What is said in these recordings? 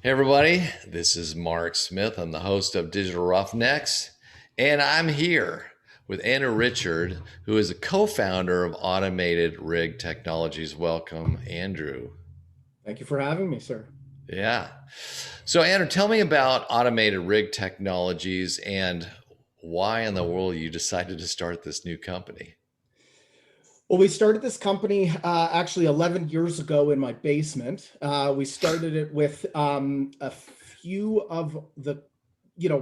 Hey everybody, this is Mark Smith. I'm the host of Digital Roughnecks, and I'm here with Andrew Richard, who is a co-founder of Automated Rig Technologies. Welcome, Andrew. Thank you for having me, sir. Yeah. So, Andrew, tell me about Automated Rig Technologies and why in the world you decided to start this new company. Well, we started this company actually 11 years ago in my basement. We started it with a few of the,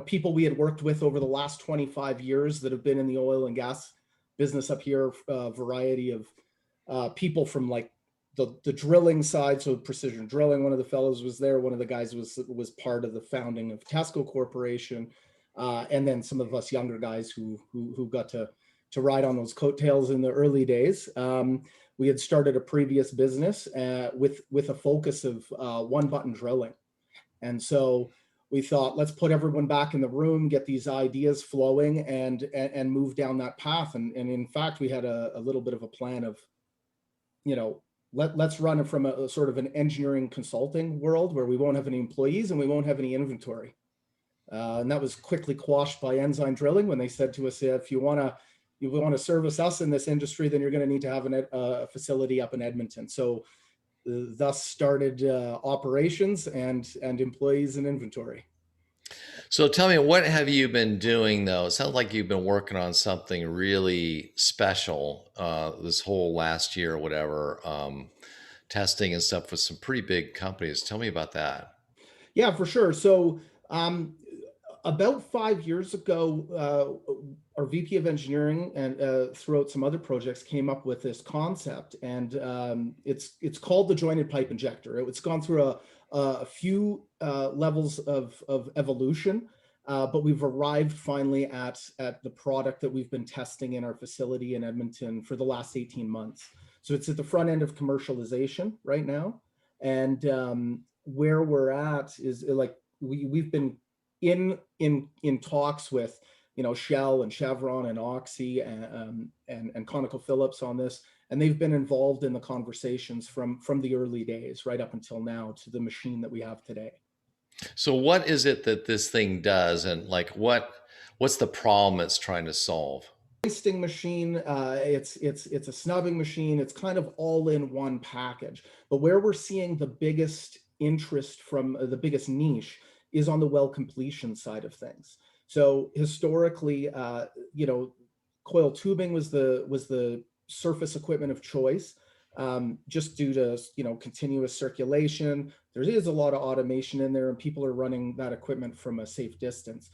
people we had worked with over the last 25 years that have been in the oil and gas business up here. A variety of people from like the drilling side, so precision drilling. One of the fellows was there. One of the guys was part of the founding of Tesco Corporation, and then some of us younger guys who got to ride on those coattails in the early days. We had started a previous business with a focus of one button drilling. And so we thought, let's put everyone back in the room, get these ideas flowing and move down that path. And in fact, we had a little bit of a plan of, let's run it from a sort of an engineering consulting world where we won't have any employees and we won't have any inventory. And that was quickly quashed by Ensign Drilling when they said to us, if you want to service us in this industry, then you're going to need to have a facility up in Edmonton. So thus started operations and employees and inventory. So tell me, what have you been doing though? It sounds like you've been working on something really special this whole last year or whatever, testing and stuff with some pretty big companies. Tell me about that. Yeah, for sure. So about 5 years ago, our VP of engineering and throughout some other projects came up with this concept, and it's called the Jointed Pipe Injector. It's gone through a few levels of evolution, but we've arrived finally at the product that we've been testing in our facility in Edmonton for the last 18 months. So it's at the front end of commercialization right now, and where we're at is like we've been in talks with Shell and Chevron and Oxy and ConocoPhillips on this, and they've been involved in the conversations from the early days right up until now to the machine that we have today. So what is it that this thing does, and like what's the problem it's trying to solve? Hoisting machine, it's a snubbing machine. It's kind of all in one package. But where we're seeing the biggest interest from the biggest niche is on the well completion side of things. So historically, coil tubing was the surface equipment of choice, just due to continuous circulation. There is a lot of automation in there, and people are running that equipment from a safe distance.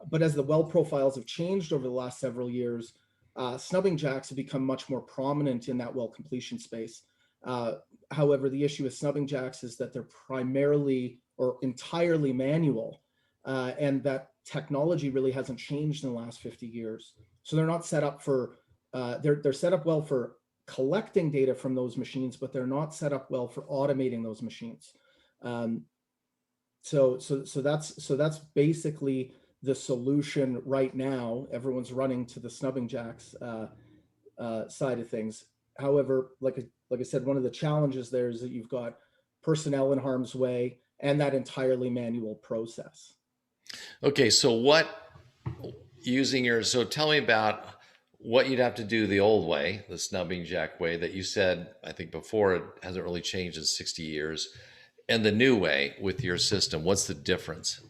But as the well profiles have changed over the last several years, snubbing jacks have become much more prominent in that well completion space. However, the issue with snubbing jacks is that they're primarily or entirely manual, and that technology really hasn't changed in the last 50 years. So they're not set up for, they're set up well for collecting data from those machines, but they're not set up well for automating those machines. So that's basically the solution right now. Everyone's running to the snubbing jacks side of things. However, like I said, one of the challenges there is that you've got personnel in harm's way and that entirely manual process. Okay, so tell me about what you'd have to do the old way, the snubbing jack way that you said, I think before, it hasn't really changed in 60 years, and the new way with your system. What's the difference?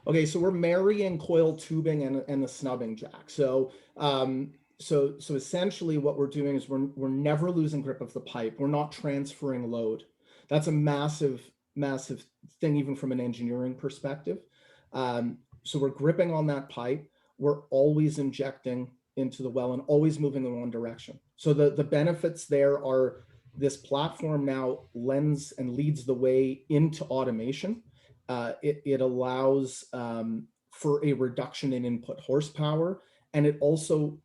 Okay, so we're marrying coil tubing and the snubbing jack. So essentially what we're doing is we're never losing grip of the pipe. We're not transferring load. That's a massive thing, even from an engineering perspective. So we're gripping on that pipe. We're always injecting into the well and always moving in one direction. So the benefits there are this platform now lends and leads the way into automation. It allows for a reduction in input horsepower, and it also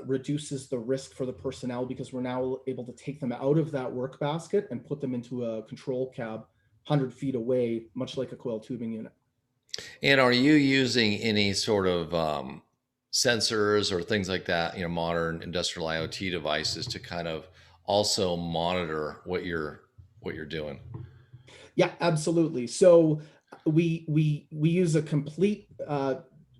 reduces the risk for the personnel because we're now able to take them out of that work basket and put them into a control cab 100 feet away, much like a coil tubing unit. And are you using any sort of sensors or things like that, modern industrial IoT devices to kind of also monitor what you're doing? Yeah, absolutely. So We use a complete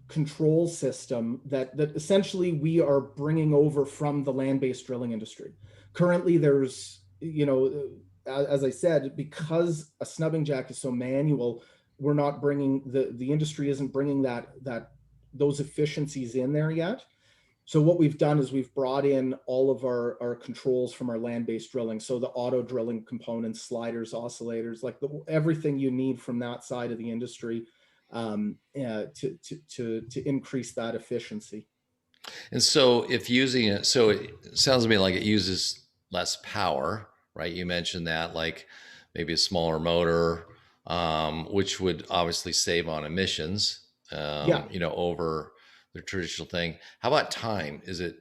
control system that essentially we are bringing over from the land-based drilling industry. Currently, there's, as I said, because a snubbing jack is so manual, we're not bringing the industry isn't bringing those efficiencies in there yet. So what we've done is we've brought in all of our controls from our land-based drilling. So the auto drilling components, sliders, oscillators, like everything you need from that side of the industry to increase that efficiency. And so if using it, so it sounds to me like it uses less power, right? You mentioned that, like maybe a smaller motor, which would obviously save on emissions, Yeah. over the traditional thing. How about time? Is it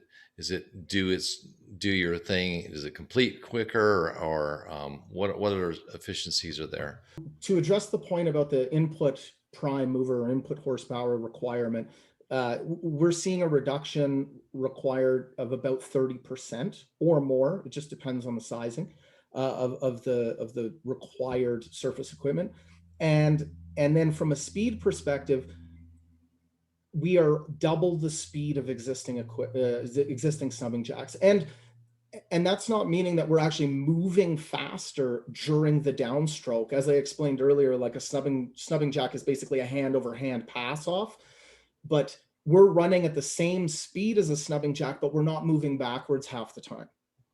do your thing? Does it complete quicker, or what other efficiencies are there? To address the point about the input prime mover or input horsepower requirement, we're seeing a reduction required of about 30% or more. It just depends on the sizing of the required surface equipment. And then from a speed perspective, we are double the speed of existing snubbing jacks. And that's not meaning that we're actually moving faster during the downstroke. As I explained earlier, like a snubbing jack is basically a hand over hand pass off, but we're running at the same speed as a snubbing jack, but we're not moving backwards half the time.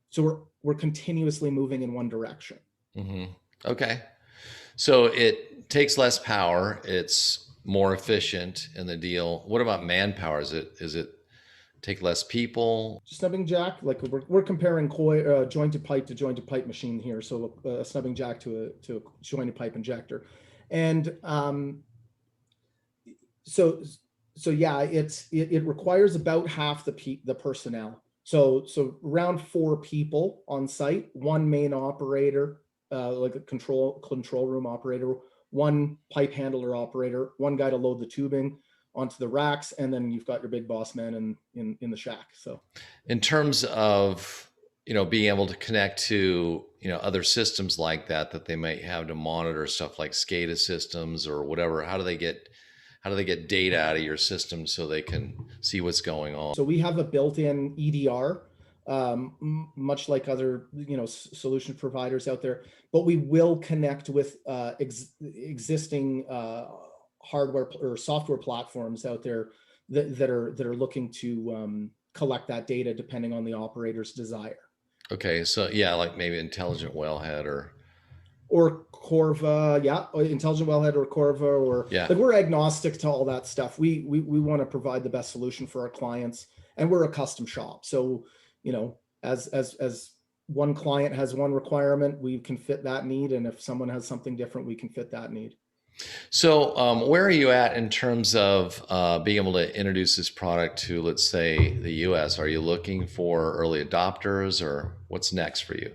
So we're continuously moving in one direction. Hmm. Okay. So it takes less power. It's more efficient in the deal. What about manpower? Is it take less people? Snubbing jack, like we're comparing jointed pipe to jointed pipe machine here. So a snubbing jack to a jointed pipe injector. And so yeah, it requires about half the personnel. So around 4 people on site, one main operator, like a control room operator, one pipe handler operator, one guy to load the tubing onto the racks, and then you've got your big boss man in the shack. So In terms of being able to connect to other systems like that they might have to monitor stuff like SCADA systems or whatever, how do they get data out of your system so they can see what's going on? So we have a built-in EDR, much like other solution providers out there, but we will connect with existing hardware or software platforms out there that are looking to collect that data depending on the operator's desire. Okay, so yeah, like maybe intelligent wellhead Or Corva, yeah, intelligent wellhead or Corva, or yeah. like we're agnostic to all that stuff. We want to provide the best solution for our clients, and we're a custom shop. So, as one client has one requirement, we can fit that need, and if someone has something different, we can fit that need. So, where are you at in terms of being able to introduce this product to, let's say, the US? Are you looking for early adopters, or what's next for you?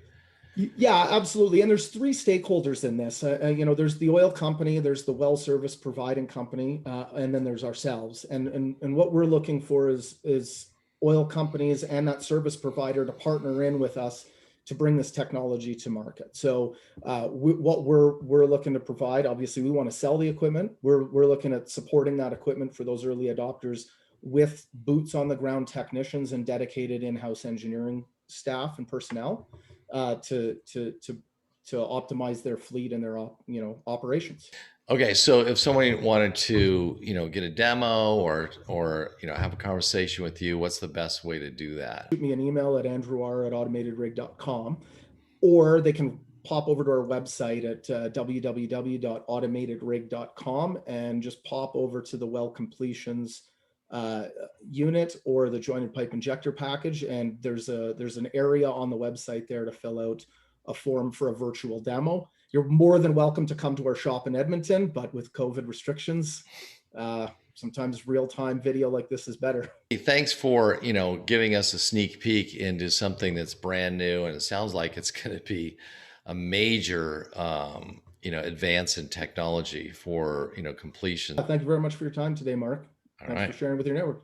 Yeah, absolutely. And there's 3 stakeholders in this. There's the oil company, there's the well service providing company, and then there's ourselves. And what we're looking for is oil companies and that service provider to partner in with us to bring this technology to market. So what we're looking to provide, obviously, we want to sell the equipment. We're looking at supporting that equipment for those early adopters with boots on the ground technicians and dedicated in-house engineering staff and personnel to optimize their fleet and their operations. Okay, so if somebody wanted to, get a demo or have a conversation with you, what's the best way to do that? Shoot me an email at andrewr@automatedrig.com, or they can pop over to our website at www.automatedrig.com and just pop over to the well completions unit or the jointed pipe injector package, and there's an area on the website there to fill out a form for a virtual demo. You're more than welcome to come to our shop in Edmonton, but with COVID restrictions, sometimes real-time video like this is better. Thanks for, giving us a sneak peek into something that's brand new, and it sounds like it's going to be a major, advance in technology for, completion. Thank you very much for your time today, Mark. All Thanks for right. sharing with your network.